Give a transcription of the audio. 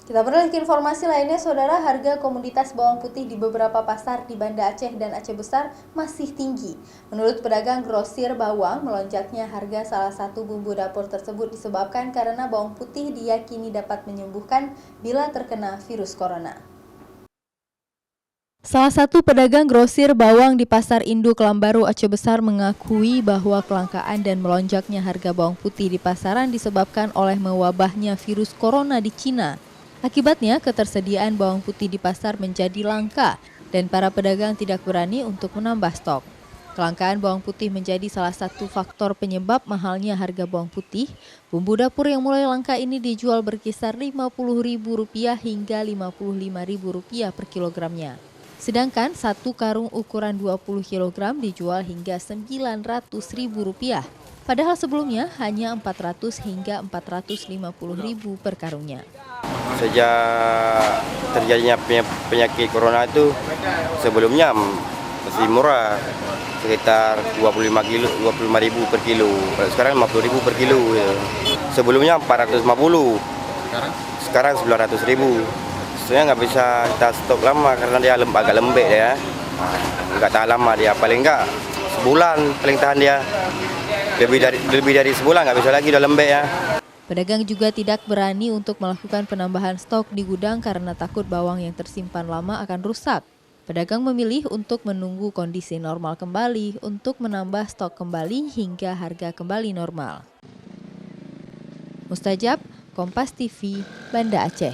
Kita beralih ke informasi lainnya, Saudara. Harga komoditas bawang putih di beberapa pasar di Banda Aceh dan Aceh Besar masih tinggi. Menurut pedagang grosir bawang, melonjaknya harga salah satu bumbu dapur tersebut disebabkan karena bawang putih diyakini dapat menyembuhkan bila terkena virus corona. Salah satu pedagang grosir bawang di Pasar Induk Lambaru, Aceh Besar mengakui bahwa kelangkaan dan melonjaknya harga bawang putih di pasaran disebabkan oleh mewabahnya virus corona di Cina. Akibatnya, ketersediaan bawang putih di pasar menjadi langka dan para pedagang tidak berani untuk menambah stok. Kelangkaan bawang putih menjadi salah satu faktor penyebab mahalnya harga bawang putih. Bumbu dapur yang mulai langka ini dijual berkisar Rp50.000 hingga Rp55.000 per kilogramnya. Sedangkan satu karung ukuran 20 kg dijual hingga Rp900.000. Padahal sebelumnya hanya 400 hingga Rp450.000 per karungnya. Sejak terjadinya penyakit corona itu sebelumnya masih murah, sekitar 25.000 per kilo. Sekarang 50.000 per kilo. Ya. Sebelumnya 450, sekarang 900.000. Sebenarnya nggak bisa kita stok lama karena dia agak lembek ya. Nggak tahan lama dia, paling nggak sebulan paling tahan dia. Lebih dari sebulan nggak bisa lagi, udah lembek ya. Pedagang juga tidak berani untuk melakukan penambahan stok di gudang karena takut bawang yang tersimpan lama akan rusak. Pedagang memilih untuk menunggu kondisi normal kembali untuk menambah stok kembali hingga harga kembali normal. Mustajab, Kompas TV, Banda Aceh.